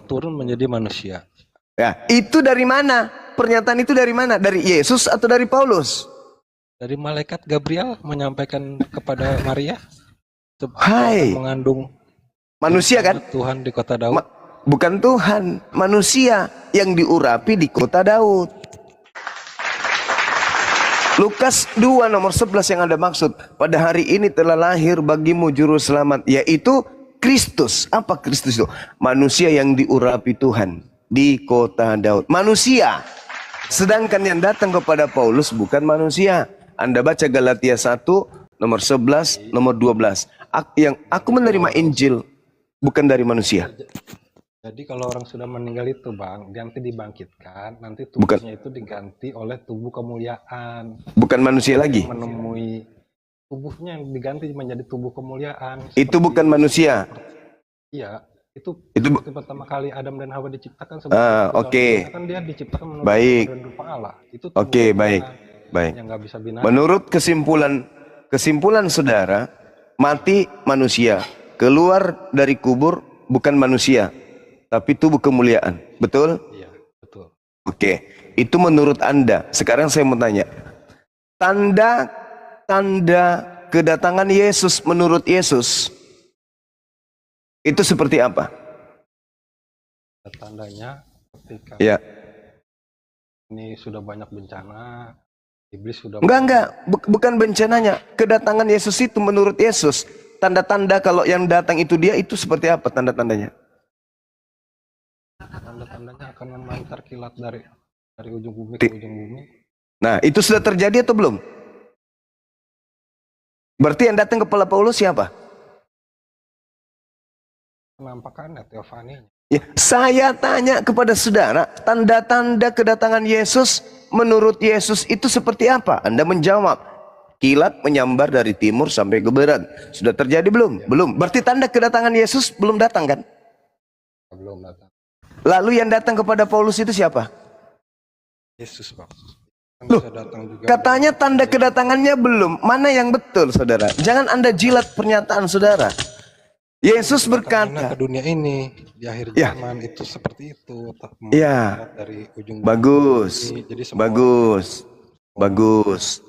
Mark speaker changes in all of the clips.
Speaker 1: turun menjadi manusia.
Speaker 2: Ya, itu dari mana? Pernyataan itu dari mana? Dari Yesus atau dari Paulus?
Speaker 1: Dari malaikat Gabriel menyampaikan kepada Maria,
Speaker 2: Hai,
Speaker 1: mengandung
Speaker 2: manusia kan?
Speaker 1: Tuhan di kota Daud.
Speaker 2: Bukan Tuhan, manusia yang diurapi di kota Daud. Lukas 2 nomor 11 yang ada maksud, pada hari ini telah lahir bagimu juru selamat, yaitu Kristus. Apa Kristus itu? Manusia yang diurapi Tuhan di kota Daud. Manusia. Sedangkan yang datang kepada Paulus bukan manusia. Anda baca Galatia 1 nomor 11 nomor 12. Aku menerima Injil bukan dari manusia.
Speaker 1: Jadi kalau orang sudah meninggal itu Bang, nanti dibangkitkan, nanti tubuhnya itu diganti oleh tubuh kemuliaan.
Speaker 2: Bukan manusia lagi.
Speaker 1: Menemui tubuhnya yang diganti menjadi tubuh kemuliaan.
Speaker 2: Itu bukan manusia.
Speaker 1: Iya, itu pertama kali Adam dan Hawa diciptakan.
Speaker 2: Oke.
Speaker 1: Kan dia diciptakan
Speaker 2: baik.
Speaker 1: rupa Allah. Itu
Speaker 2: oke, baik.
Speaker 1: Yang nggak bisa binatang.
Speaker 2: Menurut kesimpulan saudara, mati manusia, keluar dari kubur bukan manusia, tapi tubuh kemuliaan. Betul?
Speaker 1: Iya, betul.
Speaker 2: Oke, itu menurut Anda. Sekarang saya mau tanya, tanda kedatangan Yesus menurut Yesus itu seperti apa?
Speaker 1: Tandanya ketika ini sudah banyak bencana, iblis sudah...
Speaker 2: Bukan bencananya. Kedatangan Yesus itu menurut Yesus, tanda-tanda kalau yang datang itu dia, itu seperti apa tanda-tandanya?
Speaker 1: Tanda-tandanya akan memancar kilat dari ujung bumi ke ujung bumi.
Speaker 2: Nah, itu sudah terjadi atau belum? Berarti yang datang kepala Paulus siapa?
Speaker 1: Penampakannya, teofani.
Speaker 2: Ya, saya tanya kepada saudara, tanda-tanda kedatangan Yesus menurut Yesus itu seperti apa? Anda menjawab, kilat menyambar dari timur sampai ke barat. Sudah terjadi belum? Belum. Berarti tanda kedatangan Yesus belum datang kan?
Speaker 1: Belum datang.
Speaker 2: Lalu yang datang kepada Paulus itu siapa?
Speaker 1: Yesus, Bang.
Speaker 2: Loh, katanya tanda kedatangannya belum. Mana yang betul, saudara? Jangan Anda jilat pernyataan saudara. Yesus berkata
Speaker 1: ke dunia ini di akhir zaman itu seperti itu.
Speaker 2: Ya,
Speaker 1: dari ujung
Speaker 2: bagus,
Speaker 1: bumi. Jadi
Speaker 2: bagus.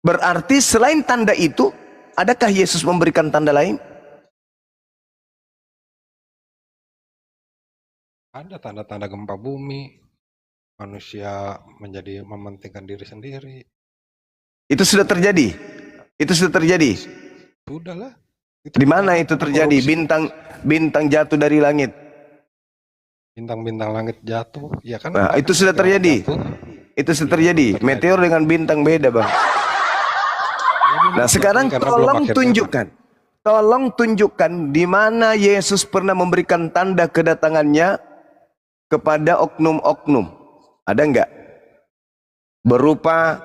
Speaker 2: Berarti selain tanda itu, adakah Yesus memberikan tanda lain?
Speaker 1: Ada tanda-tanda gempa bumi, manusia menjadi mementingkan diri sendiri.
Speaker 2: Itu sudah terjadi.
Speaker 1: Sudahlah.
Speaker 2: Di mana itu terjadi? Bintang jatuh dari langit.
Speaker 1: Bintang-bintang langit jatuh, ya kan?
Speaker 2: Nah, itu sudah terjadi. Itu sudah terjadi. Meteor dengan bintang beda, Bang. Nah, sekarang tolong tunjukkan di mana Yesus pernah memberikan tanda kedatangannya kepada oknum-oknum. Ada enggak? Berupa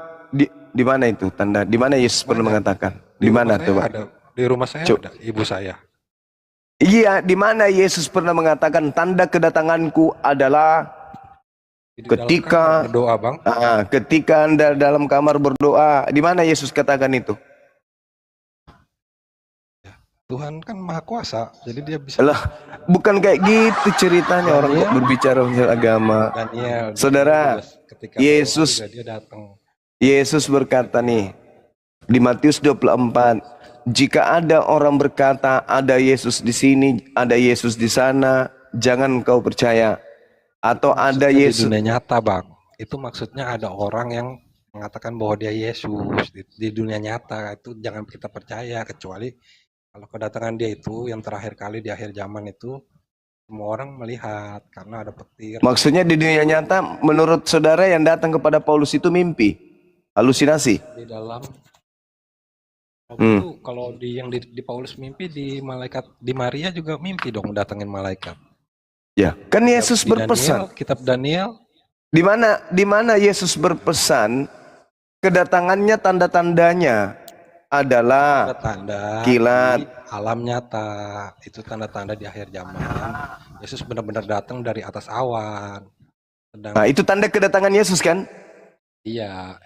Speaker 2: di mana itu tanda? Di mana Yesus pernah mengatakan? Di mana tuh, Pak?
Speaker 1: Di rumah saya ada ibu saya.
Speaker 2: Iya, di mana Yesus pernah mengatakan tanda kedatanganku adalah ketika
Speaker 1: berdoa, Bang.
Speaker 2: Ketika Anda dalam kamar berdoa. Di mana Yesus katakan itu?
Speaker 1: Tuhan kan maha kuasa, jadi dia bisa.
Speaker 2: Lah, bukan kayak gitu ceritanya orang kok berbicara tentang agama. Saudara, Yesus berkata nih di Matius 24, jika ada orang berkata ada Yesus di sini, ada Yesus di sana, jangan kau percaya. Atau ada Yesus
Speaker 1: di dunia nyata, Bang. Itu maksudnya ada orang yang mengatakan bahwa dia Yesus di dunia nyata, itu jangan kita percaya, kecuali kalau kedatangan dia itu yang terakhir kali di akhir zaman itu semua orang melihat karena ada petir.
Speaker 2: Maksudnya di dunia nyata menurut saudara yang datang kepada Paulus itu mimpi, halusinasi.
Speaker 1: Di dalam itu kalau yang di Paulus mimpi, di Maria juga mimpi dong datangin malaikat.
Speaker 2: Ya, kan Yesus berpesan.
Speaker 1: Kitab Daniel.
Speaker 2: Di mana Yesus berpesan kedatangannya tanda-tandanya adalah kilat,
Speaker 1: alam nyata. Itu tanda-tanda di akhir zaman. Yesus benar-benar datang dari atas awan.
Speaker 2: Nah, itu tanda kedatangan Yesus kan?
Speaker 1: Iya.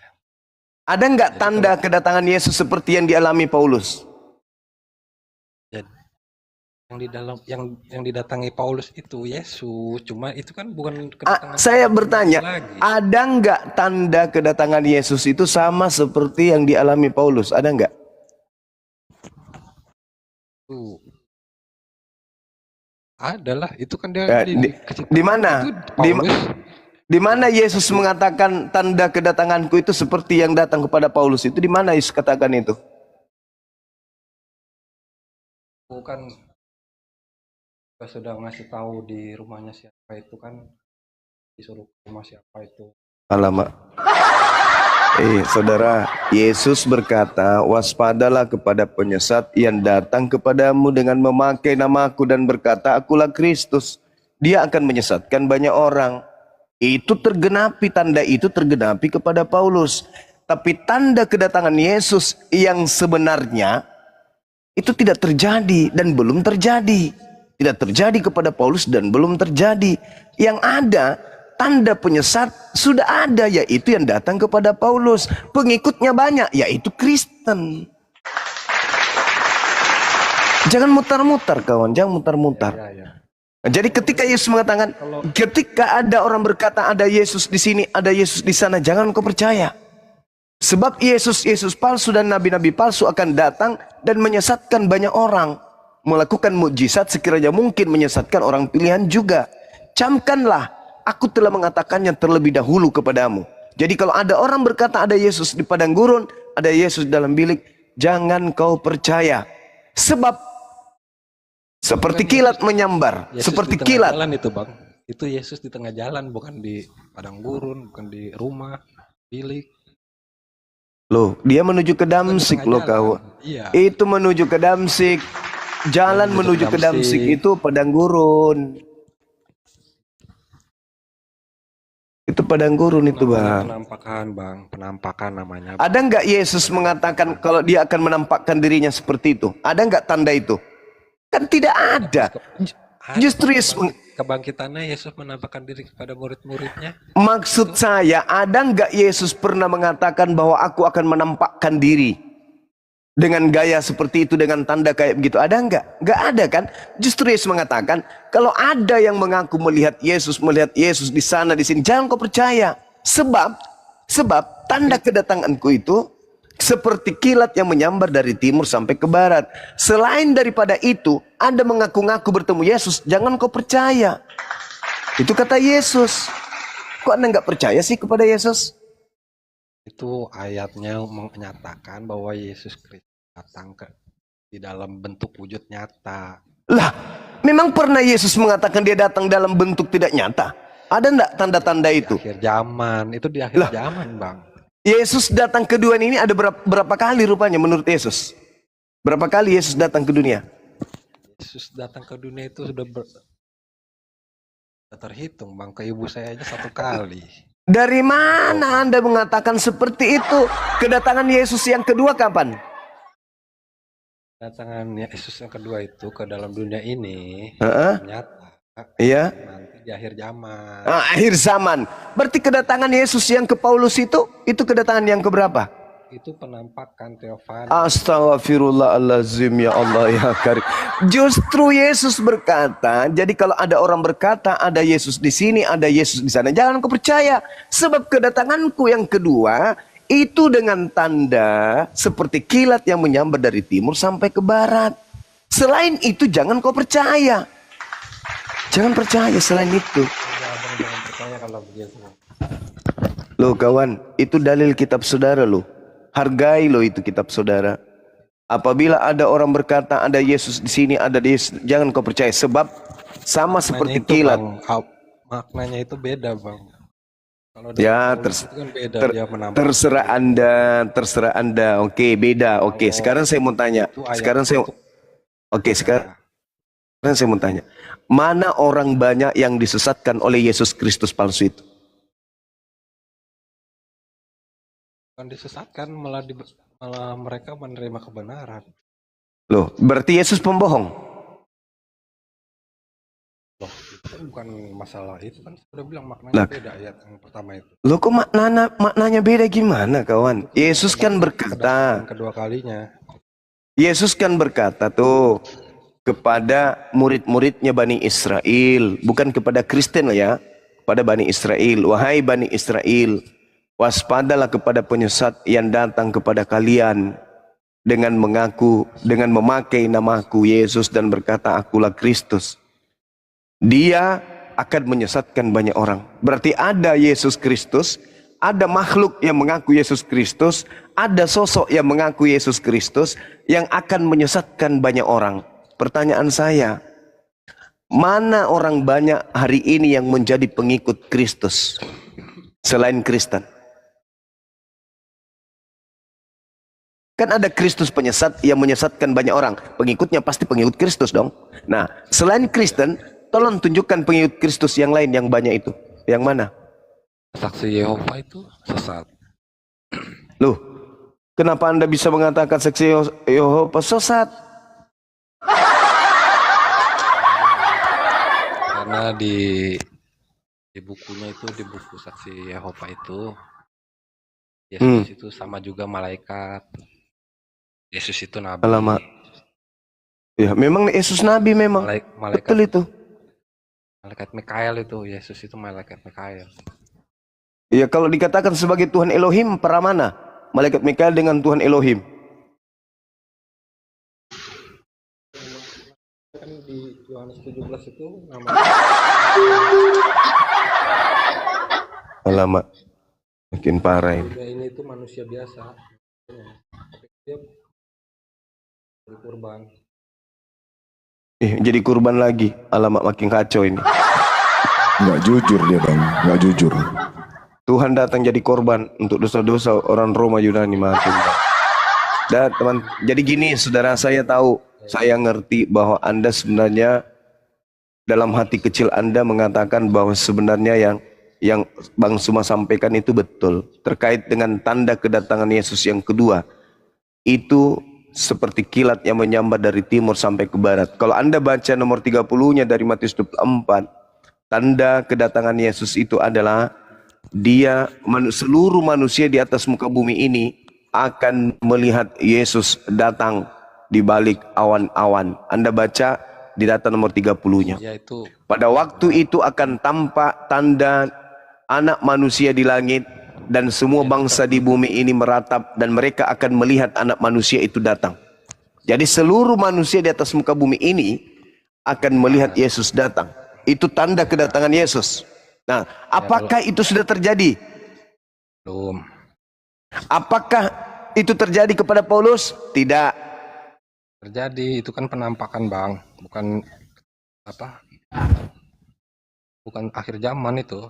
Speaker 2: Ada nggak tanda kedatangan Yesus seperti yang dialami Paulus?
Speaker 1: yang didatangi Paulus itu Yesus, cuma itu kan bukan kedatangan
Speaker 2: Saya bertanya,
Speaker 1: lagi.
Speaker 2: ada nggak tanda kedatangan Yesus itu sama seperti yang dialami Paulus? Ada nggak?
Speaker 1: Tuh. Adalah itu kan dia
Speaker 2: Di mana?
Speaker 1: itu Paulus
Speaker 2: Di mana Yesus mengatakan tanda kedatanganku itu seperti yang datang kepada Paulus itu? Di mana Yesus katakan itu?
Speaker 1: bukan sudah ngasih tahu di rumahnya siapa itu kan, disuruh ke rumah siapa itu.
Speaker 2: Alamak. Saudara, Yesus berkata, waspadalah kepada penyesat yang datang kepadamu dengan memakai namaku dan berkata, akulah Kristus. Dia akan menyesatkan banyak orang. Itu tergenapi, tanda itu tergenapi kepada Paulus. Tapi tanda kedatangan Yesus yang sebenarnya itu tidak terjadi dan belum terjadi. Tidak terjadi kepada Paulus dan belum terjadi. Yang ada, tanda penyesat sudah ada, yaitu yang datang kepada Paulus. Pengikutnya banyak, yaitu Kristen. Jangan mutar-mutar kawan, jangan mutar-mutar. Jadi ketika Yesus mengatakan, ketika ada orang berkata ada Yesus di sini, ada Yesus di sana, jangan kau percaya. Sebab Yesus palsu dan nabi-nabi palsu akan datang dan menyesatkan banyak orang. Melakukan mukjizat sekiranya mungkin menyesatkan orang pilihan juga. Camkanlah, aku telah mengatakannya terlebih dahulu kepadamu. Jadi kalau ada orang berkata ada Yesus di padang gurun, ada Yesus dalam bilik, jangan kau percaya. Sebab seperti kilat menyambar,
Speaker 1: Yesus
Speaker 2: seperti
Speaker 1: di tengah
Speaker 2: kilat.
Speaker 1: jalan itu bang, itu Yesus di tengah jalan, bukan di padang gurun, bukan di rumah, bilik.
Speaker 2: Loh, dia menuju ke Damsik loh kau.
Speaker 1: Iya.
Speaker 2: Itu menuju ke Damsik. Jalan menuju ke Damsik itu padang gurun. Itu padang gurun itu bang.
Speaker 1: Penampakan namanya.
Speaker 2: Ada nggak Yesus mengatakan kalau dia akan menampakkan dirinya seperti itu? Ada nggak tanda itu? Kan tidak ada. Justru Yesus
Speaker 1: kebangkitannya Yesus menampakkan diri kepada murid-muridnya.
Speaker 2: Maksud saya, ada nggak Yesus pernah mengatakan bahwa aku akan menampakkan diri dengan gaya seperti itu, dengan tanda kayak begitu? Ada nggak? Nggak ada kan? Justru Yesus mengatakan, kalau ada yang mengaku melihat Yesus di sana di sini, jangan kau percaya. Sebab tanda kedatanganku itu seperti kilat yang menyambar dari timur sampai ke barat. Selain daripada itu, Anda mengaku-ngaku bertemu Yesus, jangan kau percaya. Itu kata Yesus. Kok Anda nggak percaya sih kepada Yesus?
Speaker 1: Itu ayatnya menyatakan bahwa Yesus Kristus datang di dalam bentuk wujud nyata.
Speaker 2: Lah, memang pernah Yesus mengatakan dia datang dalam bentuk tidak nyata? Ada enggak tanda-tanda itu?
Speaker 1: Di akhir zaman, itu di akhir zaman bang.
Speaker 2: Yesus datang ke dunia ini ada berapa kali rupanya menurut Yesus? Berapa kali Yesus datang ke dunia?
Speaker 1: Yesus datang ke dunia itu sudah terhitung bang, ke ibu saya aja 1 kali.
Speaker 2: Dari mana Anda mengatakan seperti itu? Kedatangan Yesus yang kedua kapan?
Speaker 1: Kedatangan Yesus yang kedua itu ke dalam dunia ini nyata.
Speaker 2: Iya.
Speaker 1: Nanti di akhir zaman.
Speaker 2: Akhir zaman. Berarti kedatangan Yesus yang ke Paulus itu kedatangan yang keberapa?
Speaker 1: Itu penampakan teofani.
Speaker 2: Astagfirullahaladzim, ya Allah ya Karim. Justru Yesus berkata, jadi kalau ada orang berkata ada Yesus di sini, ada Yesus di sana, jangan kau percaya. Sebab kedatanganku yang kedua itu dengan tanda seperti kilat yang menyambar dari timur sampai ke barat. Selain itu jangan kau percaya. Jangan percaya selain itu.
Speaker 1: Jangan percaya kalau begitu.
Speaker 2: Loh kawan, itu dalil kitab saudara loh. Hargai loh itu kitab saudara. Apabila ada orang berkata ada Yesus di sini, ada Yesus, jangan kau percaya. Sebab sama maknanya seperti kilat.
Speaker 1: Bang, maknanya itu beda bang. Kalau
Speaker 2: ya
Speaker 1: kan beda,
Speaker 2: terserah anda. Oke, beda. Oke, sekarang saya mau tanya. Sekarang saya mau tanya. Mana orang banyak yang disesatkan oleh Yesus Kristus palsu itu?
Speaker 1: Bukan disesatkan, malah mereka menerima kebenaran.
Speaker 2: Loh, berarti Yesus pembohong?
Speaker 1: Loh, itu kan bukan masalah, itu kan sudah bilang maknanya beda ayat yang pertama itu.
Speaker 2: Loh, kok maknanya beda gimana kawan? Yesus kan berkata,
Speaker 1: kedua kalinya.
Speaker 2: Yesus kan berkata tuh, kepada murid-muridnya Bani Israel, bukan kepada Kristen ya, pada Bani Israel. Wahai Bani Israel, waspadalah kepada penyesat yang datang kepada kalian dengan memakai namaku Yesus dan berkata akulah Kristus. Dia akan menyesatkan banyak orang. Berarti ada Yesus Kristus, ada makhluk yang mengaku Yesus Kristus, ada sosok yang mengaku Yesus Kristus yang akan menyesatkan banyak orang. Pertanyaan saya, mana orang banyak hari ini yang menjadi pengikut Kristus selain Kristen? Kan ada Kristus penyesat yang menyesatkan banyak orang. Pengikutnya pasti pengikut Kristus dong. Nah, selain Kristen, tolong tunjukkan pengikut Kristus yang lain yang banyak itu. Yang mana?
Speaker 1: Saksi Yehova itu sesat.
Speaker 2: Loh, kenapa Anda bisa mengatakan saksi Yehova sesat?
Speaker 1: Karena di bukunya itu, di buku Saksi Yehova itu, Yesus itu sama juga malaikat. Yesus itu nabi.
Speaker 2: Alamak. Ya, memang Yesus nabi memang.
Speaker 1: Malaikat,
Speaker 2: betul itu.
Speaker 1: Malaikat Mikael itu, Yesus itu malaikat Mikael.
Speaker 2: Ya, kalau dikatakan sebagai Tuhan Elohim, para mana? Malaikat Mikael dengan Tuhan Elohim.
Speaker 1: Kan di Yohanes 17 itu nama.
Speaker 2: Alamak. Makin parah ini.
Speaker 1: Ini itu manusia biasa. Dia berkurban.
Speaker 2: Jadi kurban lagi. Alamak, makin kacau ini.
Speaker 3: Nggak jujur dia bang, nggak jujur.
Speaker 2: Tuhan datang jadi korban untuk dosa-dosa orang Roma Yunani makin. Dan teman, jadi gini saudara, saya tahu, saya ngerti bahwa Anda sebenarnya dalam hati kecil Anda mengatakan bahwa sebenarnya yang Bang Suma sampaikan itu betul terkait dengan tanda kedatangan Yesus yang kedua. Itu seperti kilat yang menyambar dari timur sampai ke barat. Kalau Anda baca nomor 30-nya dari Matius 24, tanda kedatangan Yesus itu adalah seluruh manusia di atas muka bumi ini akan melihat Yesus datang di balik awan-awan. Anda baca di data nomor 30-nya.
Speaker 1: Yaitu
Speaker 2: Pada waktu itu akan tampak tanda anak manusia di langit, dan semua bangsa di bumi ini meratap dan mereka akan melihat anak manusia itu datang. Jadi seluruh manusia di atas muka bumi ini akan melihat Yesus datang. Itu tanda kedatangan Yesus. Nah, apakah itu sudah terjadi?
Speaker 1: belum.
Speaker 2: Apakah itu terjadi kepada Paulus? Tidak.
Speaker 1: Terjadi, itu kan penampakan bang, bukan apa? Bukan akhir zaman itu.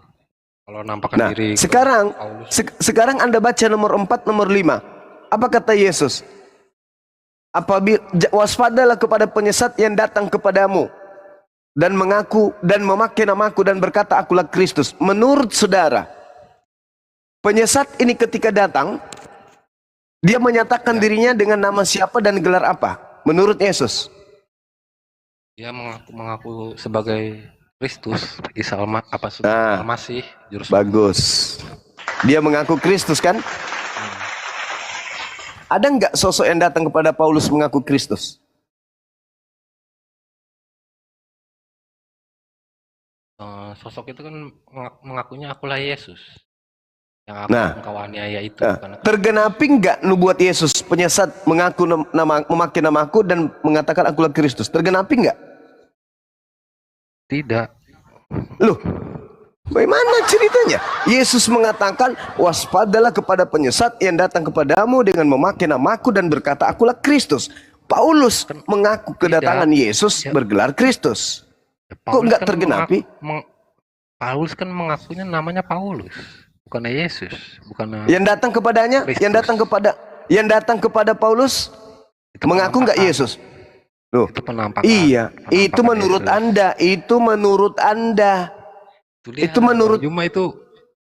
Speaker 1: Kalau nampakkan
Speaker 2: Nah,
Speaker 1: diri
Speaker 2: sekarang Anda baca nomor 4, nomor 5. Apa kata Yesus? Apabila waspadalah kepada penyesat yang datang kepadamu dan mengaku dan memakai namaku dan berkata akulah Kristus. Menurut saudara, penyesat ini ketika datang, dia menyatakan dirinya dengan nama siapa dan gelar apa? Menurut Yesus,
Speaker 1: dia mengaku sebagai Kristus, Isa Masih, juru selamat.
Speaker 2: bagus. Dia mengaku Kristus kan? Ada nggak sosok yang datang kepada Paulus mengaku Kristus?
Speaker 1: Sosok itu kan mengakunya akulah Yesus. Yang engkau aniaya itu.
Speaker 2: Tergenapi nggak nubuat Yesus penyesat mengaku memakai namaku dan mengatakan akulah Kristus? Tergenapi nggak?
Speaker 1: Tidak.
Speaker 2: Loh, bagaimana ceritanya? Yesus mengatakan waspadalah kepada penyesat yang datang kepadamu dengan memakai namaku dan berkata akulah Kristus. Paulus mengaku kedatangan Yesus bergelar Kristus. Kok nggak tergenapi?
Speaker 1: Paulus kan mengakunya namanya Paulus, bukan Yesus, bukan.
Speaker 2: Yang datang kepadanya,
Speaker 1: Kristus.
Speaker 2: yang datang kepada Paulus
Speaker 1: Itu
Speaker 2: mengaku nggak
Speaker 1: penampakan.
Speaker 2: Yesus? Loh,
Speaker 1: Itu penampakan.
Speaker 2: iya,
Speaker 1: Penampakan
Speaker 2: itu menurut
Speaker 1: Yesus.
Speaker 2: Anda, itu menurut Anda. Itu menurut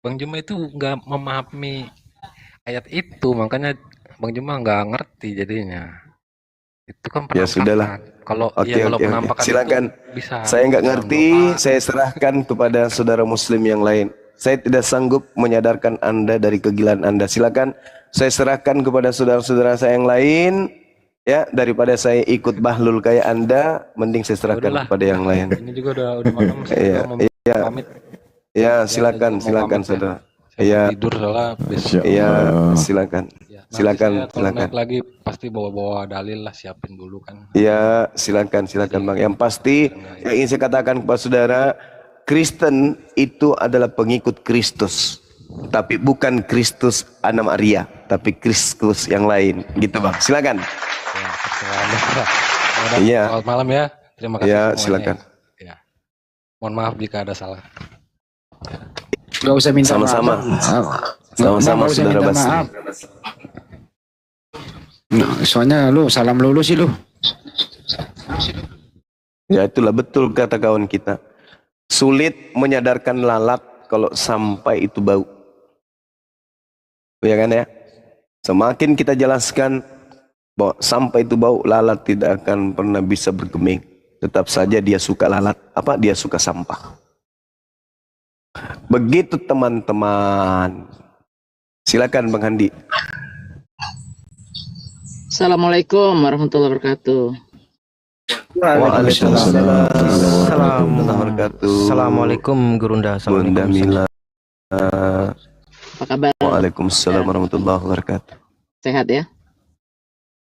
Speaker 1: Bang Juma itu nggak memahami ayat itu, makanya Bang Juma nggak ngerti jadinya. Itu kan penampakan.
Speaker 2: Ya sudahlah.
Speaker 1: Kalau
Speaker 2: Oke,
Speaker 1: penampakan
Speaker 2: silakan.
Speaker 1: itu bisa.
Speaker 2: Saya nggak
Speaker 1: bisa
Speaker 2: ngerti,
Speaker 1: doa.
Speaker 2: saya serahkan kepada saudara muslim yang lain. Saya tidak sanggup menyadarkan Anda dari kegilaan Anda. Silakan, saya serahkan kepada saudara-saudara saya yang lain. Ya, daripada saya ikut bahlul kayak Anda, mending saya serahkan
Speaker 1: Udahlah.
Speaker 2: kepada yang lain.
Speaker 1: Ini juga udah malam, saya
Speaker 2: Iya,
Speaker 1: mau
Speaker 2: iya.
Speaker 1: pamit.
Speaker 2: Ya,
Speaker 1: Saya
Speaker 2: silakan,
Speaker 1: juga mau
Speaker 2: silakan
Speaker 1: pamit ya.
Speaker 2: saudara.
Speaker 1: Saya mau
Speaker 2: Iya,
Speaker 1: tidur soalnya besok.
Speaker 3: Masya
Speaker 2: iya,
Speaker 3: Allah.
Speaker 2: silakan.
Speaker 1: Ya, nanti
Speaker 2: Silakan,
Speaker 1: saya kalau
Speaker 2: silakan.
Speaker 1: naik lagi pasti bawa dalil lah, siapin dulu kan.
Speaker 2: Ya, silakan, silakan Bang. Yang pasti yang ingin saya katakan kepada saudara, Kristen itu adalah pengikut Kristus. Tapi bukan Kristus Anna Maria, tapi Kristus yang lain. Gitu Bang. Silakan.
Speaker 1: Ya, terserah Anda. Udah,
Speaker 2: Iya.
Speaker 1: selamat malam ya. Terima kasih
Speaker 2: Ya,
Speaker 1: semuanya.
Speaker 2: silakan.
Speaker 1: Ya. Mohon maaf jika ada salah.
Speaker 4: Gak usah minta
Speaker 2: Sama-sama.
Speaker 4: maaf.
Speaker 2: Sama-sama
Speaker 4: Nggak usah
Speaker 2: saudara
Speaker 4: minta
Speaker 2: Basri.
Speaker 4: maaf. Nah, soalnya lu salam lulu sih lu.
Speaker 2: Ya itulah betul kata kawan kita. Sulit menyadarkan lalat kalau sampai itu bau. Ya kan ya? Semakin kita jelaskan bahwa sampai itu bau, lalat tidak akan pernah bisa bergeming. Tetap saja dia suka lalat. Apa? Dia suka sampah. Begitu teman-teman. Silakan Bang Handi.
Speaker 5: Assalamualaikum warahmatullahi wabarakatuh.
Speaker 2: Waalaikumsalam warahmatullahi wabarakatuh.
Speaker 6: Assalamualaikum Gurunda.
Speaker 2: Bunda Mila.
Speaker 5: Apa kabar?
Speaker 2: Waalaikumsalam warahmatullahi wabarakatuh.
Speaker 5: Sehat ya?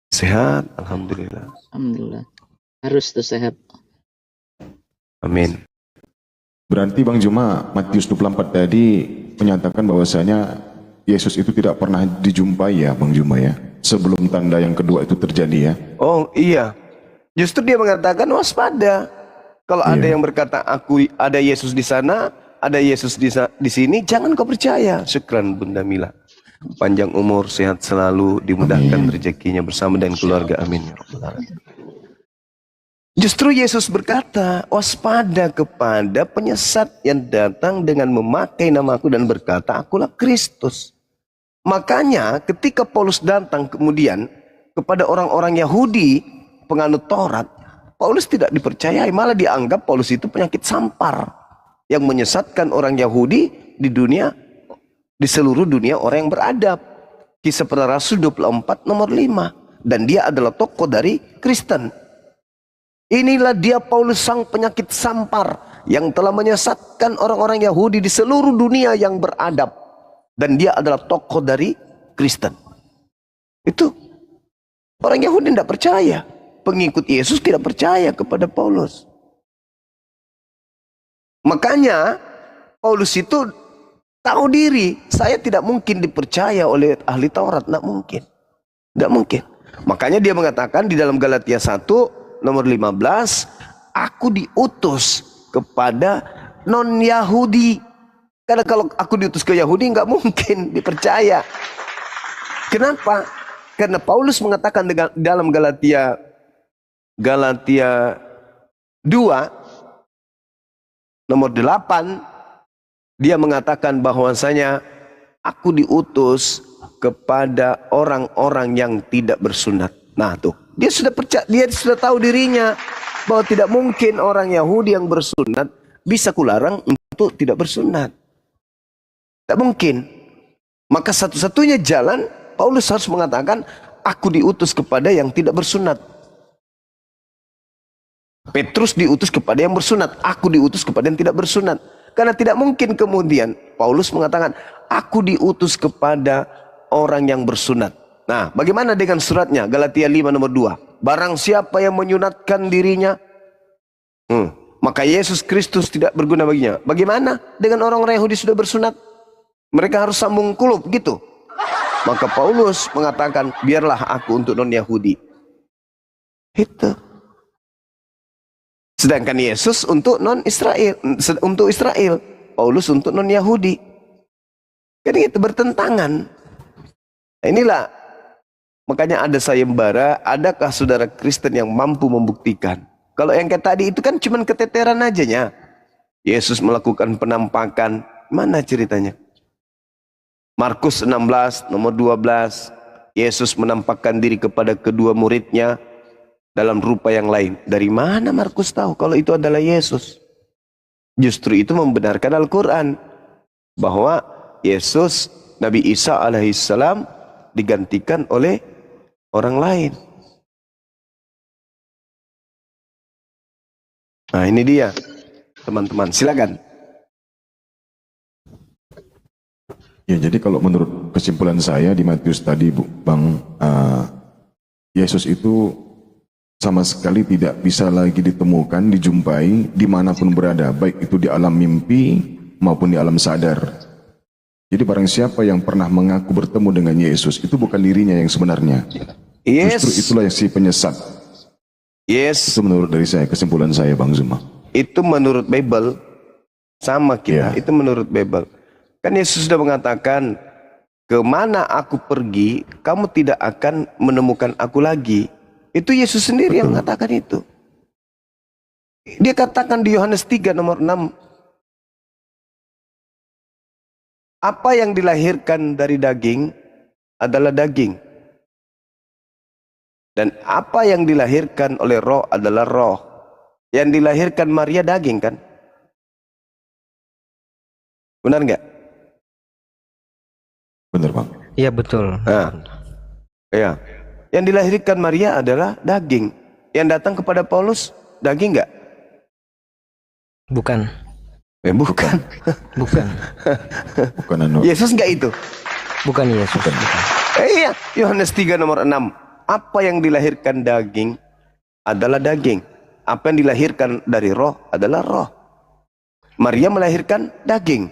Speaker 2: Sehat, alhamdulillah.
Speaker 5: Alhamdulillah. Harus tuh sehat.
Speaker 2: Amin.
Speaker 3: Berarti Bang Juma, Matius 24 tadi menyatakan bahwasanya Yesus itu tidak pernah dijumpai ya Bang Juma ya, sebelum tanda yang kedua itu terjadi ya.
Speaker 2: Oh iya, justru dia mengatakan waspada. Kalau ada yang berkata aku ada Yesus di sana, ada Yesus di sini, jangan kau percaya. Syukran Bunda Mila. Panjang umur, sehat selalu, dimudahkan rezekinya bersama dengan keluarga. Amin. Ya Rabbal Alamin. Justru Yesus berkata, waspada kepada penyesat yang datang dengan memakai namaku dan berkata, akulah Kristus. Makanya ketika Paulus datang kemudian kepada orang-orang Yahudi penganut Taurat, Paulus tidak dipercayai, malah dianggap Paulus itu penyakit sampar yang menyesatkan orang Yahudi di dunia, di seluruh dunia orang yang beradab. Kisah Para Rasul 24 nomor 5. Dan dia adalah tokoh dari Kristen. Inilah dia Paulus sang penyakit sampar yang telah menyesatkan orang-orang Yahudi di seluruh dunia yang beradab. Dan dia adalah tokoh dari Kristen. Itu orang Yahudi tidak percaya. Pengikut Yesus tidak percaya kepada Paulus. Makanya Paulus itu tahu diri, saya tidak mungkin dipercaya oleh ahli Taurat, tidak mungkin. Tidak mungkin. Makanya dia mengatakan di dalam Galatia 1 nomor 15, aku diutus kepada non-Yahudi. Karena kalau aku diutus ke Yahudi nggak mungkin dipercaya. Kenapa? Karena Paulus mengatakan dalam Galatia 2 nomor 8, dia mengatakan bahwasanya aku diutus kepada orang-orang yang tidak bersunat. Nah tuh, dia sudah percaya, dia sudah tahu dirinya bahwa tidak mungkin orang Yahudi yang bersunat bisa kularang untuk tidak bersunat. Tidak mungkin. Maka satu-satunya jalan Paulus harus mengatakan aku diutus kepada yang tidak bersunat. Petrus diutus kepada yang bersunat, aku diutus kepada yang tidak bersunat. Karena tidak mungkin kemudian Paulus mengatakan aku diutus kepada orang yang bersunat. Nah, bagaimana dengan suratnya? Galatia 5 nomor 2. Barang siapa yang menyunatkan dirinya, maka Yesus Kristus tidak berguna baginya. Bagaimana dengan orang-orang Yahudi sudah bersunat? Mereka harus sambung kulub gitu. Maka Paulus mengatakan, biarlah aku untuk non-Yahudi. Itu. Sedangkan Yesus untuk non-Israel, untuk Israel. Paulus untuk non-Yahudi. Jadi itu bertentangan. Nah, inilah makanya ada sayembara. Adakah saudara Kristen yang mampu membuktikan? Kalau yang kayak tadi itu kan cuma keteteran aja. Yesus melakukan penampakan. Mana ceritanya? Markus 16 nomor 12. Yesus menampakkan diri kepada kedua muridnya dalam rupa yang lain. Dari mana Markus tahu kalau itu adalah Yesus? Justru itu membenarkan Al-Quran. Bahwa Yesus, Nabi Isa alaihissalam digantikan oleh orang lain. Nah, ini dia, teman-teman. Silakan.
Speaker 3: Ya, jadi kalau menurut kesimpulan saya di Matius tadi, Bang, Yesus itu sama sekali tidak bisa lagi ditemukan, dijumpai dimanapun berada, baik itu di alam mimpi maupun di alam sadar. Jadi barang siapa yang pernah mengaku bertemu dengan Yesus, itu bukan dirinya yang sebenarnya.
Speaker 2: Yes.
Speaker 3: Justru itulah yang si penyesat.
Speaker 2: Yes.
Speaker 3: Itu menurut dari saya, kesimpulan saya, Bang Zuma.
Speaker 2: Itu menurut Bible. Sama kita,
Speaker 3: Ya.
Speaker 2: itu menurut Bible. Kan Yesus sudah mengatakan, kemana aku pergi, kamu tidak akan menemukan aku lagi. Itu Yesus sendiri yang mengatakan itu. Dia katakan di Yohanes 3 nomor 6. Apa yang dilahirkan dari daging adalah daging. Dan apa yang dilahirkan oleh roh adalah roh. Yang dilahirkan Maria daging kan? Benar nggak?
Speaker 3: Benar, Bang.
Speaker 6: Iya betul.
Speaker 2: Nah, ya. Yang dilahirkan Maria adalah daging. Yang datang kepada Paulus daging nggak?
Speaker 6: Bukan.
Speaker 2: Bukan.
Speaker 6: Bukan.
Speaker 3: Bukan anu.
Speaker 2: Yesus nggak itu?
Speaker 6: Bukan Yesus.
Speaker 2: Iya. Yohanes 3 nomor 6. Apa yang dilahirkan daging adalah daging. Apa yang dilahirkan dari roh adalah roh. Maria melahirkan daging.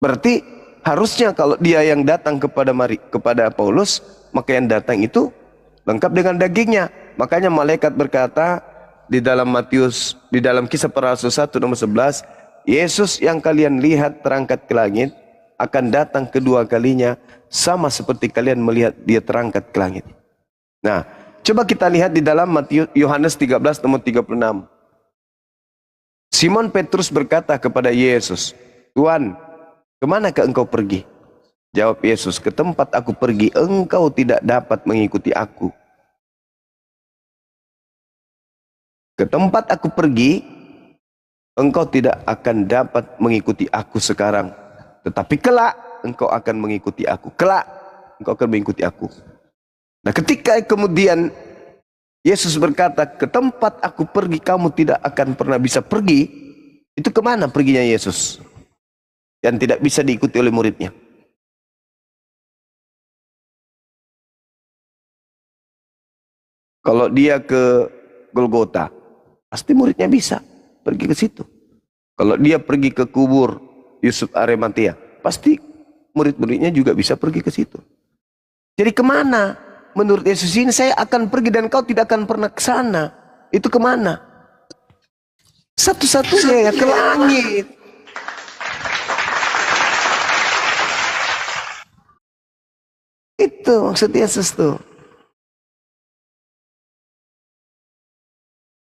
Speaker 2: Berarti harusnya kalau dia yang datang kepada Paulus, maka yang datang itu lengkap dengan dagingnya. Makanya malaikat berkata di dalam Kisah Para Rasul 1 nomor 11, Yesus yang kalian lihat terangkat ke langit akan datang kedua kalinya sama seperti kalian melihat dia terangkat ke langit. Nah, coba kita lihat di dalam Yohanes 13 nomor 36. Simon Petrus berkata kepada Yesus, Tuhan, kemanakah engkau pergi? Jawab Yesus, ke tempat aku pergi, engkau tidak dapat mengikuti aku. Ke tempat aku pergi, engkau tidak akan dapat mengikuti aku sekarang. Tetapi kelak, engkau akan mengikuti aku. Kelak, engkau akan mengikuti aku. Nah, ketika kemudian Yesus berkata, ke tempat aku pergi, kamu tidak akan pernah bisa pergi. Itu kemana perginya Yesus? Yang tidak bisa diikuti oleh muridnya. Kalau dia ke Golgota, pasti muridnya bisa pergi ke situ. Kalau dia pergi ke kubur Yusuf Arimatea, pasti murid-muridnya juga bisa pergi ke situ. Jadi kemana? Menurut Yesus ini, saya akan pergi dan kau tidak akan pernah ke sana. Itu kemana? Satu-satunya ya ke langit. Itu maksud Yesus tuh.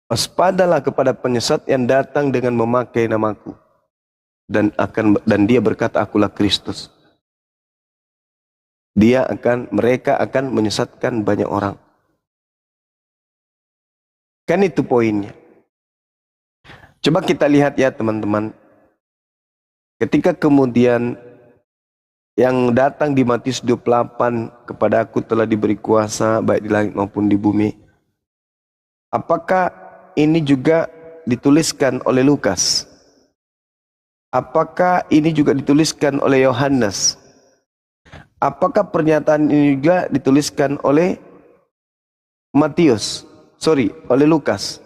Speaker 2: Waspadalah kepada penyesat yang datang dengan memakai namaku. Dan dia berkata, akulah Kristus. Mereka akan menyesatkan banyak orang. Kan itu poinnya. Coba kita lihat ya teman-teman. Ketika kemudian yang datang di Matius 28, kepada aku telah diberi kuasa baik di langit maupun di bumi. Apakah ini juga dituliskan oleh Lukas? Apakah ini juga dituliskan oleh Yohanes? Apakah pernyataan ini juga dituliskan oleh oleh Lukas?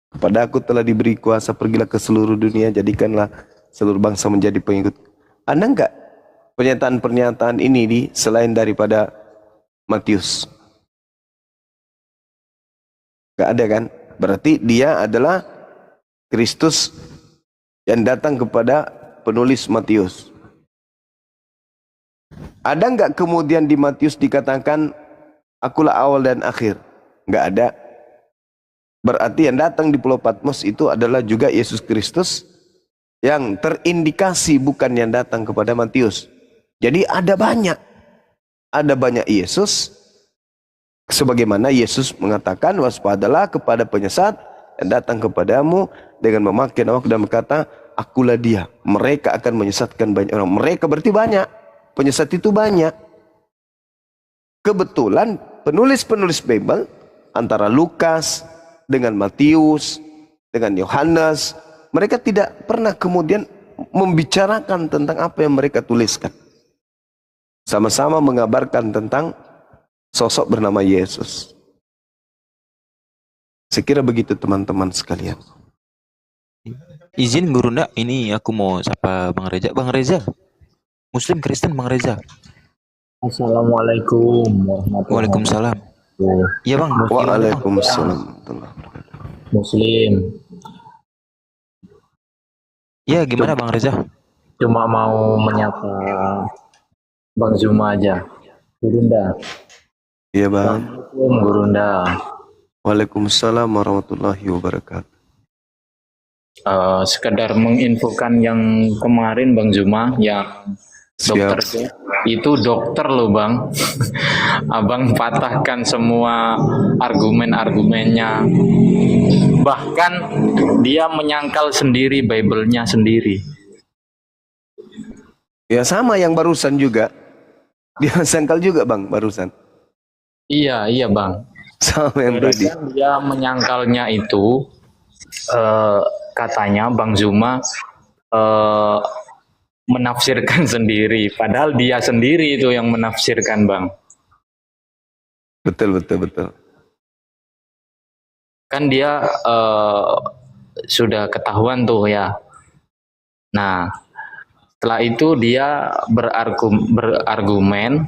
Speaker 2: Kepada aku telah diberi kuasa, pergilah ke seluruh dunia, jadikanlah seluruh bangsa menjadi pengikut. Ada enggak pernyataan-pernyataan ini selain daripada Matius? Enggak ada kan? Berarti dia adalah Kristus yang datang kepada penulis Matius. Ada enggak kemudian di Matius dikatakan akulah awal dan akhir? Enggak ada. Berarti yang datang di Pulau Patmos itu adalah juga Yesus Kristus yang terindikasi, bukan yang datang kepada Matius. Jadi ada banyak Yesus, sebagaimana Yesus mengatakan, waspadalah kepada penyesat yang datang kepadamu dengan memakai namaku dan berkata, akulah dia. Mereka akan menyesatkan banyak orang. Mereka berarti banyak. Penyesat itu banyak. Kebetulan penulis-penulis Bible antara Lukas, dengan Matius, dengan Yohanes, mereka tidak pernah kemudian membicarakan tentang apa yang mereka tuliskan. Sama-sama mengabarkan tentang sosok bernama Yesus. Sekira begitu teman-teman sekalian.
Speaker 7: Izin Guru Ndak, ini aku mau sapa Bang Reza. Bang Reza, Muslim Kristen Bang Reza.
Speaker 8: Assalamualaikum warahmatullahi
Speaker 7: Waalaikumsalam.
Speaker 8: wabarakatuh.
Speaker 7: Iya Bang.
Speaker 2: Waalaikumsalam.
Speaker 8: Muslim,
Speaker 7: Iya gimana Bang Reza?
Speaker 8: cuma mau menyapa Bang Zuma aja. Gurunda.
Speaker 2: Iya Bang.
Speaker 8: Assalamualaikum Gurunda.
Speaker 2: Waalaikumsalam warahmatullahi wabarakatuh.
Speaker 8: Sekedar menginfokan yang kemarin Bang Zuma yang dokter itu dokter loh Bang. Abang patahkan semua argumen-argumennya. Bahkan dia menyangkal sendiri Bible-nya sendiri.
Speaker 2: Ya sama yang barusan juga. Dia sangkal juga Bang barusan.
Speaker 8: Iya Bang.
Speaker 2: Sama yang tadi.
Speaker 8: Dia menyangkalnya itu katanya Bang Zuma menafsirkan sendiri, padahal dia sendiri itu yang menafsirkan Bang.
Speaker 2: Betul.
Speaker 8: Kan dia sudah ketahuan tuh ya. Nah, setelah itu dia berargumen,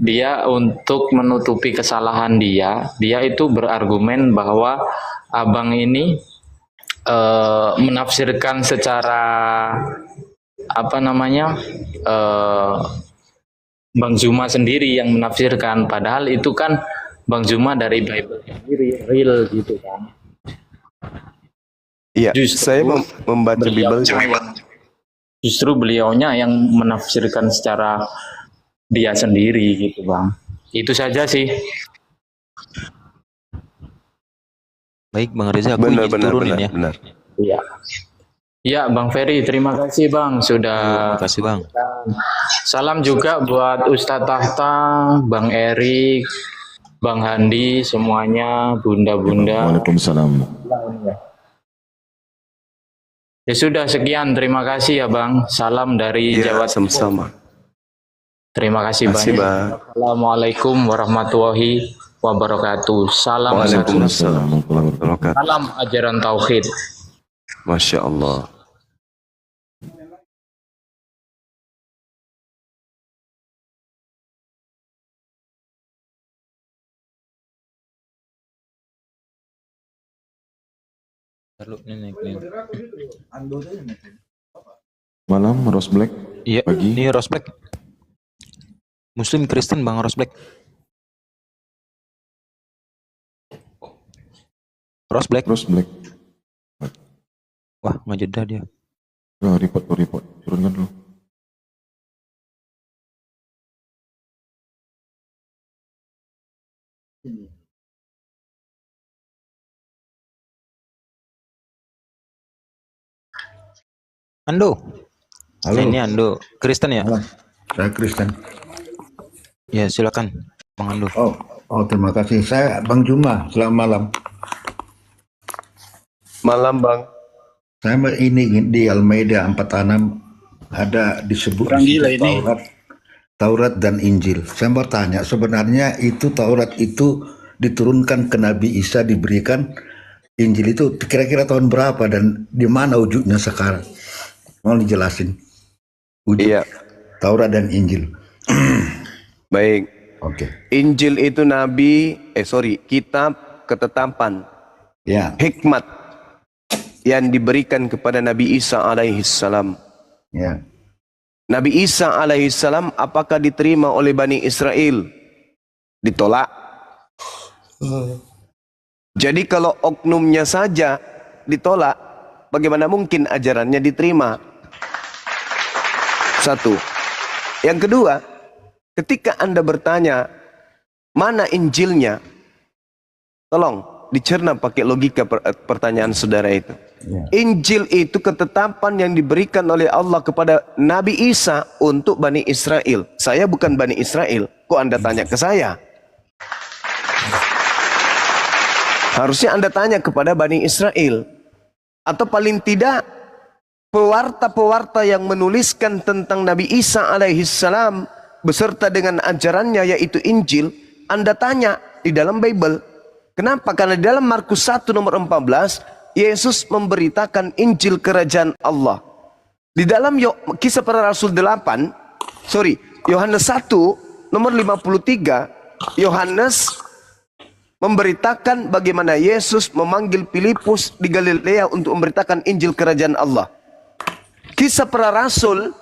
Speaker 8: dia untuk menutupi kesalahan dia itu berargumen bahwa abang ini menafsirkan secara Bang Zuma sendiri yang menafsirkan, padahal itu kan Bang Zuma dari Bible sendiri, real gitu kan.
Speaker 2: Iya, saya membaca Bible.
Speaker 8: Justru beliaunya yang menafsirkan secara dia sendiri gitu Bang. Itu saja sih.
Speaker 7: Baik Bang Reza, aku izin turunin ya.
Speaker 2: Benar.
Speaker 8: Iya. Ya Bang Ferry, terima kasih Bang sudah.
Speaker 7: Terima kasih Bang.
Speaker 8: Salam juga buat Ustadz Tahta, Bang Erik, Bang Handi, semuanya, bunda-bunda.
Speaker 3: Waalaikumsalam.
Speaker 8: Ya sudah sekian, terima kasih ya Bang. Salam dari Jawa Timur.
Speaker 2: Sama-sama.
Speaker 8: Terima kasih banyak. Assalamualaikum warahmatullahi wabarakatuh. Salam.
Speaker 2: Waalaikumsalam.
Speaker 8: Salam ajaran tauhid.
Speaker 2: Masya Allah.
Speaker 3: Malam, Rose Black.
Speaker 7: Iya,
Speaker 3: Pagi.
Speaker 7: ini Rose Black. Muslim Kristen Bang Rose Black. Rose Black. Wah, nggak jeda dia.
Speaker 3: Report. Turunkan dulu.
Speaker 7: Ando.
Speaker 9: Halo.
Speaker 7: Ini Ando. Kristen ya?
Speaker 9: Saya Kristen.
Speaker 7: Ya, silakan Bang Ando.
Speaker 9: Oh, terima kasih. Saya Bang Juma. Selamat malam.
Speaker 2: Malam Bang.
Speaker 9: Saya ini di Al-Maidah 46 ada disebut di situ Taurat dan Injil. Saya mau tanya, sebenarnya itu Taurat itu diturunkan ke Nabi Isa, diberikan. Injil itu kira-kira tahun berapa dan di mana wujudnya sekarang? Mau dijelasin wujud Taurat dan Injil.
Speaker 2: Baik.
Speaker 9: Oke.
Speaker 2: Injil itu kitab ketetapan.
Speaker 9: Ya.
Speaker 2: Hikmat yang diberikan kepada Nabi Isa alaihissalam.
Speaker 9: Ya.
Speaker 2: Nabi Isa alaihissalam apakah diterima oleh Bani Israel? Ditolak. Jadi kalau oknumnya saja ditolak, bagaimana mungkin ajarannya diterima? Satu. Yang kedua, ketika Anda bertanya, mana Injilnya? Tolong dicerna pakai logika pertanyaan saudara itu. Injil itu ketetapan yang diberikan oleh Allah kepada Nabi Isa untuk Bani Israel. Saya bukan Bani Israel. Kok Anda tanya ke saya? Harusnya Anda tanya kepada Bani Israel. Atau paling tidak pewarta-pewarta yang menuliskan tentang Nabi Isa alaihissalam beserta dengan ajarannya yaitu Injil, Anda tanya di dalam Bible. Kenapa? Karena di dalam Markus 1 nomor 14, Yesus memberitakan Injil kerajaan Allah. Di dalam Kisah Para Rasul 8, Yohanes 1 nomor 53, Yohanes memberitakan bagaimana Yesus memanggil Filipus di Galilea untuk memberitakan Injil kerajaan Allah. Kisah Para Rasul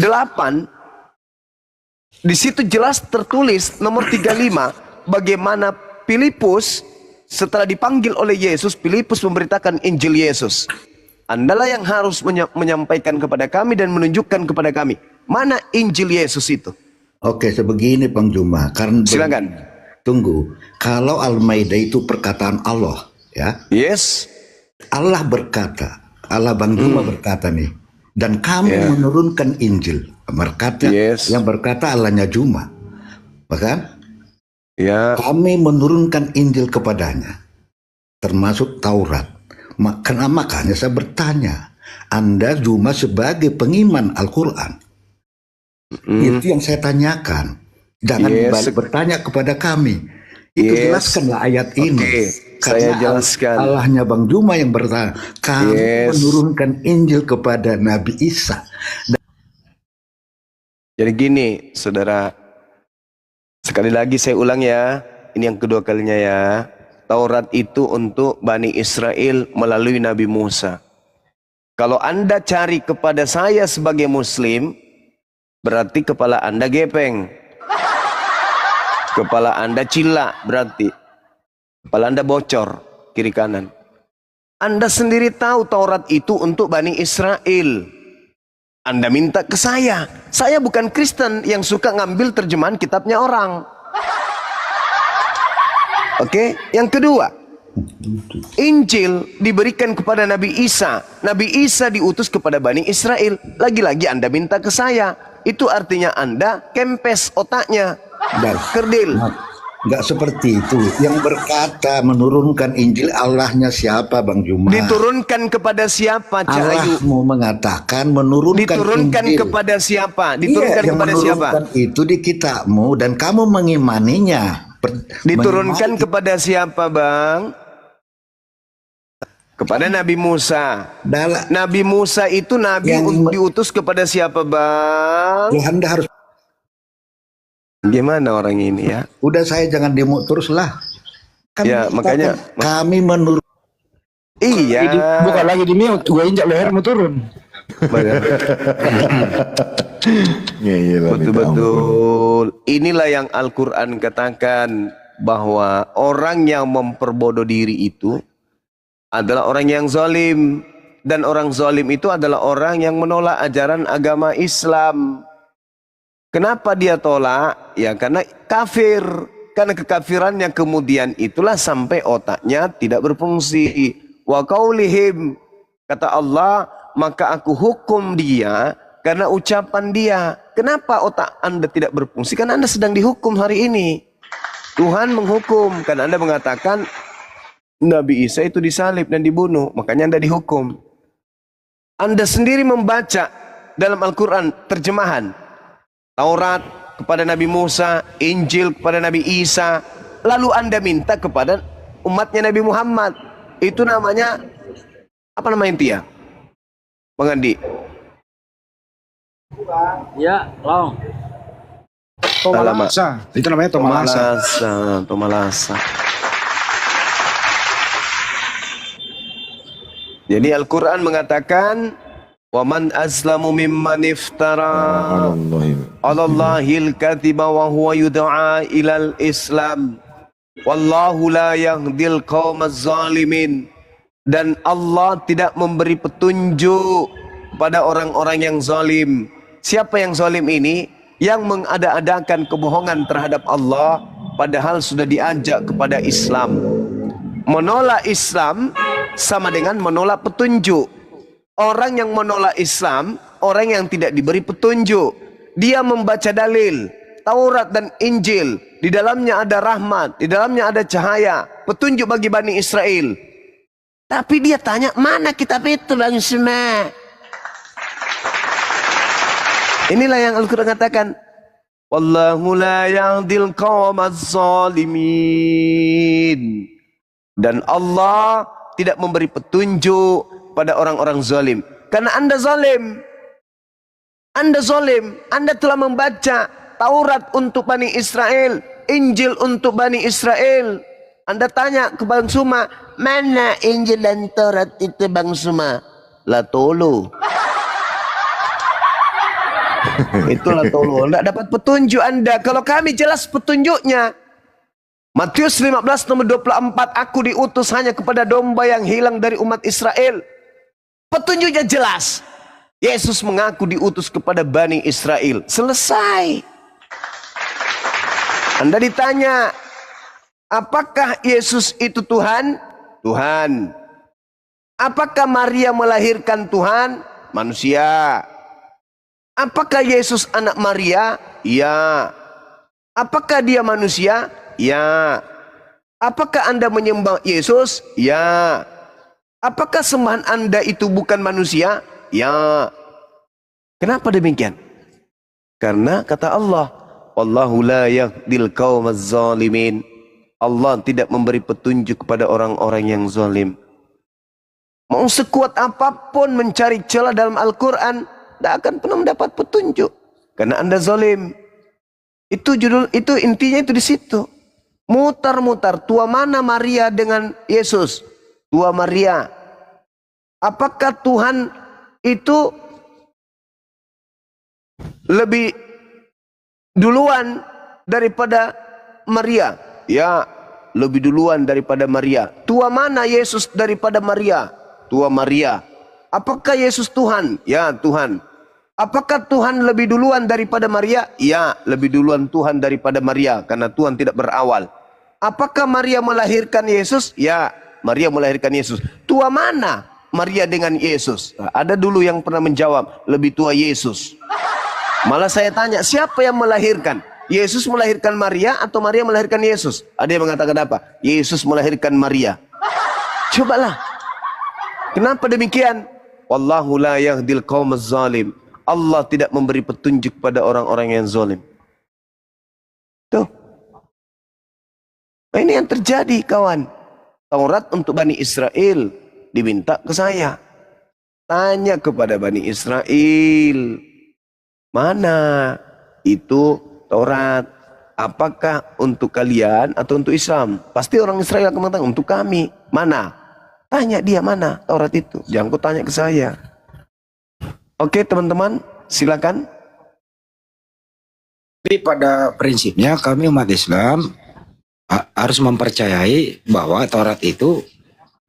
Speaker 2: 8, di situ jelas tertulis nomor 35 bagaimana Filipus setelah dipanggil oleh Yesus, Filipus memberitakan Injil Yesus. Andalah yang harus menyampaikan kepada kami dan menunjukkan kepada kami mana Injil Yesus itu.
Speaker 9: Oke, sebegini Bang Juma. Karena
Speaker 2: silakan.
Speaker 9: Tunggu. Kalau Al-Maidah itu perkataan Allah, ya.
Speaker 2: Yes.
Speaker 9: Allah berkata, Allah Bang Juma berkata nih, dan kamu menurunkan Injil. Berkata, yang berkata Allahnya Juma. Bahkan kami menurunkan Injil kepadanya, termasuk Taurat. Makanya saya bertanya, Anda Juma sebagai pengiman Al-Quran, itu yang saya tanyakan. Jangan bertanya kepada kami. Itu jelaskanlah ayat ini.
Speaker 2: Saya jelaskan.
Speaker 9: Allahnya Bang Juma yang bertanya, kami menurunkan Injil kepada Nabi Isa.
Speaker 2: Jadi gini, saudara. Sekali lagi saya ulang ya. Ini yang kedua kalinya ya. Taurat itu untuk Bani Israel melalui Nabi Musa. Kalau Anda cari kepada saya sebagai Muslim, berarti kepala Anda gepeng. Kepala Anda cilak berarti. Kepala Anda bocor kiri kanan. Anda sendiri tahu Taurat itu untuk Bani Israel. Anda minta ke saya. Saya bukan Kristen yang suka ngambil terjemahan kitabnya orang. Oke, yang kedua, Injil diberikan kepada Nabi Isa. Nabi Isa diutus kepada Bani Israel. Lagi-lagi Anda minta ke saya. Itu artinya Anda kempes otaknya. Kerdil.
Speaker 9: Enggak seperti itu. Yang berkata menurunkan Injil Allahnya siapa Bang Juma?
Speaker 2: Diturunkan kepada siapa?
Speaker 9: Allah mau mengatakan menurunkan
Speaker 2: diturunkan
Speaker 9: Injil
Speaker 2: kepada siapa? Diturunkan kepada siapa?
Speaker 9: Itu di kitabmu dan kamu mengimaninya.
Speaker 2: Diturunkan kepada siapa Bang? Kepada Nabi Musa. Nabi Musa itu Nabi diutus kepada siapa Bang?
Speaker 9: Anda harus.
Speaker 2: Gimana orang ini ya?
Speaker 9: Udah saya jangan demo terus lah.
Speaker 2: Ya makanya
Speaker 9: kami menurut.
Speaker 2: Iya.
Speaker 4: Bukan lagi di mute, gue injak leher mau turun.
Speaker 2: Betul-betul. Inilah yang Al-Quran katakan, bahwa orang yang memperbodoh diri itu adalah orang yang zalim. Dan orang zalim itu adalah orang yang menolak ajaran agama Islam. Kenapa dia tolak? Ya karena kafir. Karena kekafirannya kemudian itulah sampai otaknya tidak berfungsi. Wa qaulihim, kata Allah, maka aku hukum dia karena ucapan dia. Kenapa otak Anda tidak berfungsi? Karena Anda sedang dihukum hari ini. Tuhan menghukum karena Anda mengatakan Nabi Isa itu disalib dan dibunuh, makanya Anda dihukum. Anda sendiri membaca dalam Al-Quran terjemahan Taurat kepada Nabi Musa, Injil kepada Nabi Isa, lalu Anda minta kepada umatnya Nabi Muhammad. Itu namanya apa namanya itu ya? Bang Andi.
Speaker 4: Ya, Long.
Speaker 2: Tomalasa.
Speaker 4: Itu namanya Tomalasa.
Speaker 2: Tomalasa. Jadi Al-Quran mengatakan, wa man azlamu mimman iftara 'alallahil kadhiba wa huwa yud'a ilal Islam. Wallahu la yahdil qaumaz zalimin. Dan Allah tidak memberi petunjuk pada orang-orang yang zalim. Siapa yang zalim ini? Yang mengada-adakan kebohongan terhadap Allah padahal sudah diajak kepada Islam. Menolak Islam sama dengan menolak petunjuk. Orang yang menolak Islam, orang yang tidak diberi petunjuk. Dia membaca dalil Taurat dan Injil, di dalamnya ada rahmat, di dalamnya ada cahaya, petunjuk bagi Bani Israel. Tapi dia tanya, mana kitab itu Bang Suma? Inilah yang Al-Quran katakan, wallahu la yahdil qawmaz zalimin. Dan Allah tidak memberi petunjuk pada orang-orang zalim. Karena Anda zalim. Anda zalim. Anda telah membaca Taurat untuk Bani Israel, Injil untuk Bani Israel. Anda tanya ke Bang Suma, mana Injil dan Taurat itu Bang Suma? Lah tolo. Itulah tolo. Tidak dapat petunjuk Anda. Kalau kami jelas petunjuknya. Matius 15 nomor 24, aku diutus hanya kepada domba yang hilang dari umat Israel. Petunjuknya jelas. Yesus mengaku diutus kepada Bani Israel. Selesai. Anda ditanya, apakah Yesus itu Tuhan? Tuhan. Apakah Maria melahirkan Tuhan? Manusia. Apakah Yesus anak Maria? Ya. Apakah dia manusia? Ya. Apakah Anda menyembah Yesus? Ya. Apakah sembahan Anda itu bukan manusia? Ya. Kenapa demikian? Karena kata Allah, wallahu la yahdil qaumaz zalimin. Allah tidak memberi petunjuk kepada orang-orang yang zalim. Mau sekuat apapun mencari celah dalam Al-Quran, tidak akan pernah mendapat petunjuk. Karena Anda zalim. Itu intinya itu di situ. Mutar-mutar, tua mana Maria dengan Yesus? Tua Maria. Apakah Tuhan itu lebih duluan daripada Maria? Ya, lebih duluan daripada Maria. Tua mana Yesus daripada Maria? Tua Maria. Apakah Yesus Tuhan? Ya, Tuhan. Apakah Tuhan lebih duluan daripada Maria? Ya, lebih duluan Tuhan daripada Maria, karena Tuhan tidak berawal. Apakah Maria melahirkan Yesus? Ya, Maria melahirkan Yesus. Tua mana Maria dengan Yesus? Nah, ada dulu yang pernah menjawab, lebih tua Yesus. Malah saya tanya, siapa yang melahirkan? Yesus melahirkan Maria atau Maria melahirkan Yesus? Ada yang mengatakan apa? Yesus melahirkan Maria. Cobalah. Kenapa demikian? Wallahu la yahdil qaumaz zalim. Allah tidak memberi petunjuk pada orang-orang yang zalim. Tuh. Nah, ini yang terjadi, kawan. Taurat untuk Bani Israel diminta ke saya. Tanya kepada Bani Israel, mana itu Taurat? Apakah untuk kalian atau untuk Islam? Pasti orang Israel akan mengatakan, untuk kami. Mana? Tanya dia, mana Taurat itu? Jangan kau tanya ke saya. Oke teman-teman, silakan.
Speaker 4: Tapi pada prinsipnya kami umat Islam harus mempercayai bahwa Taurat itu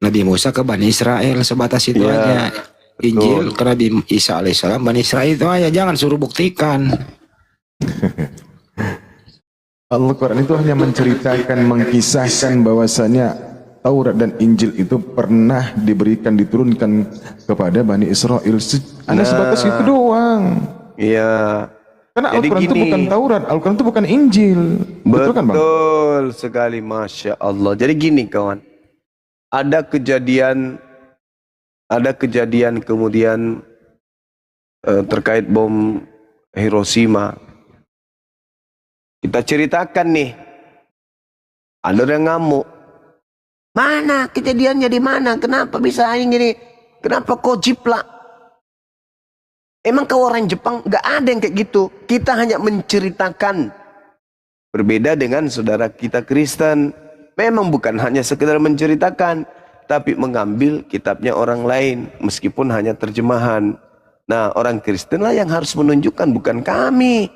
Speaker 4: Nabi Musa ke Bani Israel, sebatas itu aja. Injil ke Nabi Isa alaihissalam, Bani Israel itu aja, jangan suruh buktikan.
Speaker 3: Al-Quran itu hanya menceritakan, mengkisahkan bahwasannya Taurat dan Injil itu pernah diberikan, diturunkan kepada Bani Israel. Hanya sebatas itu doang.
Speaker 2: Iya.
Speaker 3: Karena Al-Quran itu bukan Taurat, Al-Quran itu bukan Injil. Betul kan, Bang?
Speaker 2: Betul sekali, Masya Allah. Jadi gini kawan, ada kejadian kemudian terkait bom Hiroshima. Kita ceritakan nih, ada yang ngamuk. Mana kejadiannya, di mana? Kenapa bisa ini? Kenapa kok jiplak? Emang kau orang Jepang? Gak ada yang kayak gitu. Kita hanya menceritakan. Berbeda dengan saudara kita Kristen. Memang bukan hanya sekedar menceritakan, tapi mengambil kitabnya orang lain, meskipun hanya terjemahan. Nah, orang Kristen lah yang harus menunjukkan, bukan kami.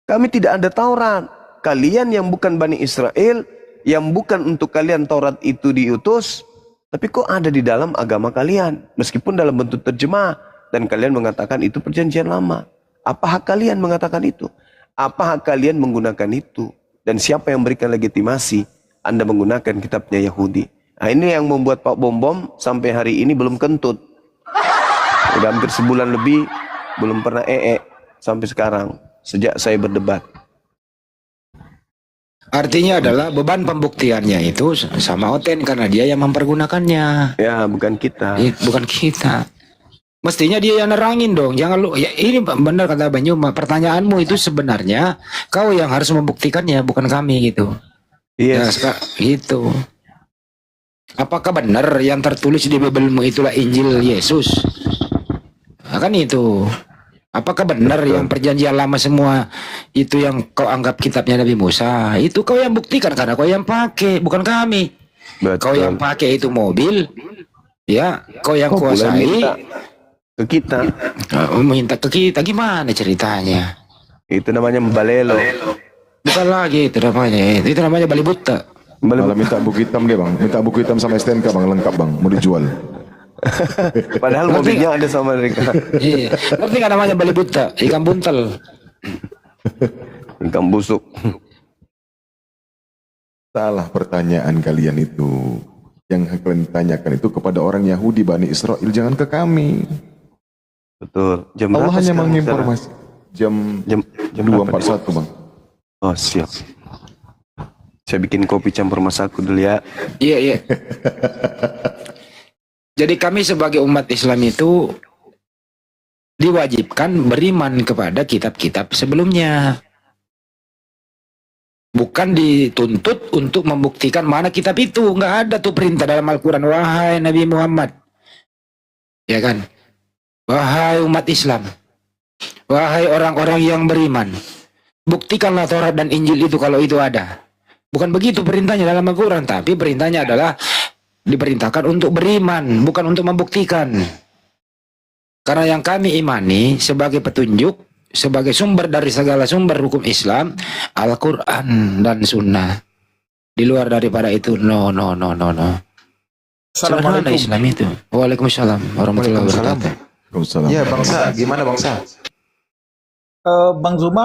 Speaker 2: Kami tidak ada Taurat. Kalian yang bukan Bani Israel, yang bukan untuk kalian Taurat itu diutus, tapi kok ada di dalam agama kalian, meskipun dalam bentuk terjemah, dan kalian mengatakan itu perjanjian lama. Apa hak kalian mengatakan itu? Apa hak kalian menggunakan itu? Dan siapa yang memberikan legitimasi Anda menggunakan kitabnya Yahudi? Nah, ini yang membuat Pak Bom sampai hari ini belum kentut. Udah hampir sebulan lebih belum pernah sampai sekarang, sejak saya berdebat.
Speaker 4: Artinya adalah beban pembuktiannya itu sama Oten karena dia yang mempergunakannya.
Speaker 2: Ya, bukan kita.
Speaker 4: Bukan kita. Mestinya dia yang nerangin dong. Jangan lu ya, ini benar kata Bang Yuma. Pertanyaanmu itu sebenarnya kau yang harus membuktikannya, bukan kami gitu.
Speaker 2: Iya.
Speaker 4: Ya, gitu. Apakah benar yang tertulis di Bibelmu itulah Injil Yesus? Nah, kan itu. Apakah benar yang perjanjian lama semua itu yang kau anggap kitabnya Nabi Musa? Itu kau yang buktikan karena kau yang pakai, bukan kami.
Speaker 2: Betul.
Speaker 4: Kau yang pakai itu mobil, ya, kau yang
Speaker 2: Kok boleh
Speaker 4: kuasai.
Speaker 2: minta ke kita?
Speaker 4: Minta ke kita gimana ceritanya?
Speaker 2: Itu namanya membalelo.
Speaker 4: Bukan lagi itu namanya. Itu namanya Bali Buta.
Speaker 3: Malah minta buku hitam dia bang, minta buku hitam sama STNK bang, lengkap bang, mau dijual.
Speaker 2: Padahal mobilnya ada sama mereka.
Speaker 4: Iya. Ngerti nggak namanya Bali Buta? Ikan buntel.
Speaker 2: Ikan busuk.
Speaker 3: Salah pertanyaan kalian itu. Yang kalian tanyakan itu kepada orang Yahudi Bani Israel, jangan ke kami.
Speaker 2: Betul. Jam
Speaker 3: Allah
Speaker 2: berapa
Speaker 3: hanya
Speaker 2: sekarang?
Speaker 3: menginformasi jam
Speaker 2: Jam
Speaker 3: 2.41 bang.
Speaker 2: Oh, siap. Saya bikin kopi campur masaku dulu ya.
Speaker 4: Iya, iya. Jadi kami sebagai umat Islam itu diwajibkan beriman kepada kitab-kitab sebelumnya. Bukan dituntut untuk membuktikan mana kitab itu. Nggak ada tuh perintah dalam Al-Quran. Wahai Nabi Muhammad. Ya kan? Wahai umat Islam. Wahai orang-orang yang beriman. Buktikanlah Taurat dan Injil itu kalau itu ada. Bukan begitu perintahnya dalam Al-Quran. Tapi perintahnya adalah diperintahkan untuk beriman, bukan untuk membuktikan. Karena yang kami imani sebagai petunjuk, sebagai sumber dari segala sumber hukum Islam, Al-Quran dan Sunnah. Di luar daripada itu, no. Sederhana Islam itu. Waalaikumsalam warahmatullahi wabarakatuh.
Speaker 3: Waalaikumsalam.
Speaker 10: Ya bangsa, gimana bangsa? Bang Zuma